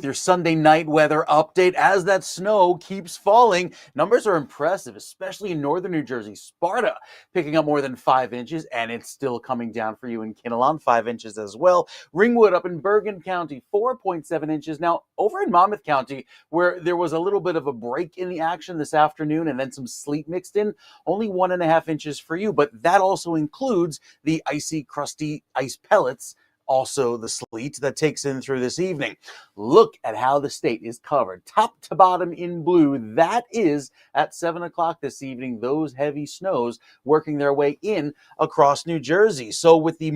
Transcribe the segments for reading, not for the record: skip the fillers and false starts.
Your Sunday night weather update. As that snow keeps falling, numbers are impressive, especially in northern New Jersey. Sparta picking up more than 5 inches, and it's still coming down for you in Kinnelon, 5 inches as well. Ringwood up in Bergen County, 4.7 inches. Now, over in Monmouth County, where there was a little bit of a break in the action this afternoon and then some sleet mixed in, only 1.5 inches for you, but that also includes the icy, crusty ice pellets, also the sleet that takes in through this evening. Look at how the state is covered top to bottom in blue. That is at 7 o'clock this evening, those heavy snows working their way in across New Jersey. So with the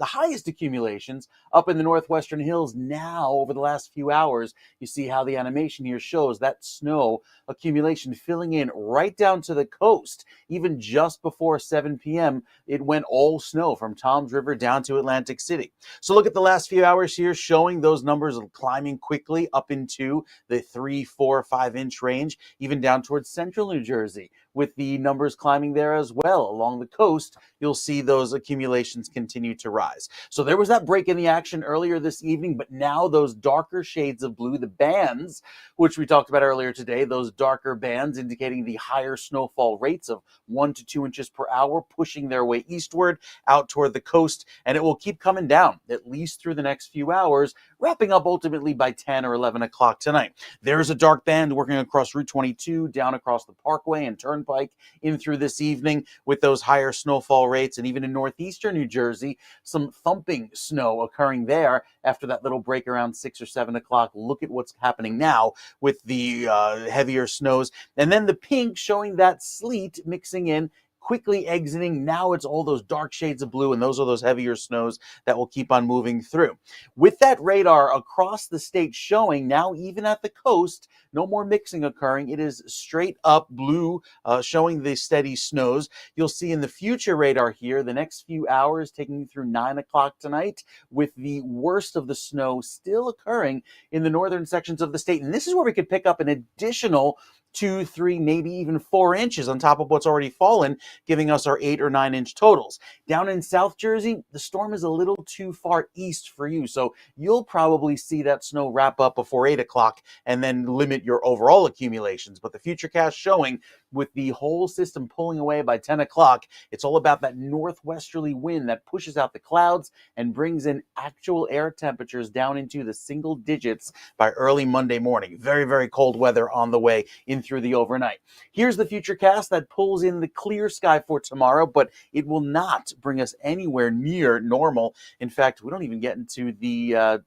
highest accumulations up in the northwestern hills now over the last few hours, you see how the animation here shows that snow accumulation filling in right down to the coast. Even just before 7 p.m., it went all snow from Toms River down to Atlantic City. So look at the last few hours here showing those numbers climbing quickly up into the 3, 4, 5 inch range, even down towards central New Jersey, with the numbers climbing there as well. Along the coast, you'll see those accumulations continue to rise. So there was that break in the action earlier this evening, but now those darker shades of blue, the bands, which we talked about earlier today, those darker bands indicating the higher snowfall rates of 1 to 2 inches per hour, pushing their way eastward out toward the coast, and it will keep coming down at least through the next few hours, wrapping up ultimately by 10 or 11 o'clock tonight. There's a dark band working across Route 22, down across the Parkway and Turnpike in through this evening with those higher snowfall rates, and even in northeastern New Jersey, some thumping snow occurring there after that little break around 6 or 7 o'clock. Look at what's happening now with the heavier snows. And then the pink showing that sleet mixing in, quickly exiting. Now it's all those dark shades of blue, and those are those heavier snows that will keep on moving through. With that radar across the state showing now, even at the coast, no more mixing occurring. It is straight up blue, showing the steady snows. You'll see in the future radar here, the next few hours taking you through 9 o'clock tonight, with the worst of the snow still occurring in the northern sections of the state. And this is where we could pick up an additional 2, 3, maybe even 4 inches on top of what's already fallen, giving us our 8 or 9 inch totals. Down in South Jersey, the storm is a little too far east for you, so you'll probably see that snow wrap up before 8 o'clock and then limit your overall accumulations. But the futurecast showing with the whole system pulling away by 10 o'clock, it's all about that northwesterly wind that pushes out the clouds and brings in actual air temperatures down into the single digits by early Monday morning. Very, very cold weather on the way in through the overnight. Here's the futurecast that pulls in the clear sky for tomorrow, but it will not bring us anywhere near normal. In fact, we don't even get into the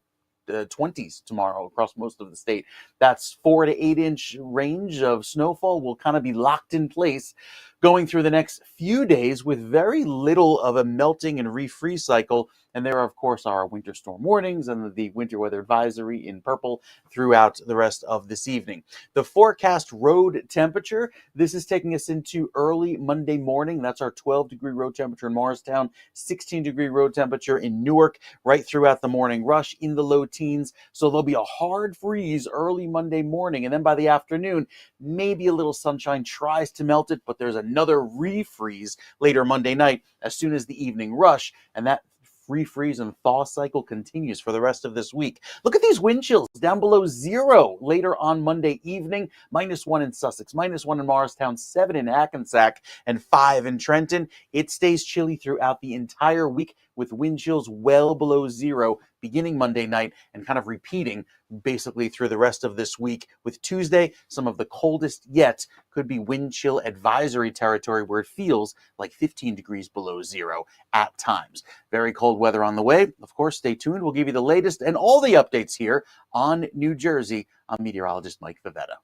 20s tomorrow across most of the state. That's 4 to 8 inch range of snowfall will kind of be locked in place going through the next few days with very little of a melting and refreeze cycle. And there, of course, are our winter storm warnings and the winter weather advisory in purple throughout the rest of this evening. The forecast road temperature, this is taking us into early Monday morning. That's our 12-degree road temperature in Morristown, 16-degree road temperature in Newark, right throughout the morning rush in the low teens. So there'll be a hard freeze early Monday morning. And then by the afternoon, maybe a little sunshine tries to melt it, but there's another refreeze later Monday night as soon as the evening rush. And that refreeze and thaw cycle continues for the rest of this week. Look at these wind chills down below 0 later on Monday evening. -1 in Sussex, -1 in Morristown, 7 in Hackensack, and 5 in Trenton. It stays chilly throughout the entire week with wind chills well below 0 beginning Monday night and kind of repeating basically through the rest of this week. With Tuesday, some of the coldest yet could be wind chill advisory territory where it feels like 15 degrees below 0 at times. Very cold weather on the way. Of course, stay tuned. We'll give you the latest and all the updates here on New Jersey. I'm meteorologist Mike Favetta.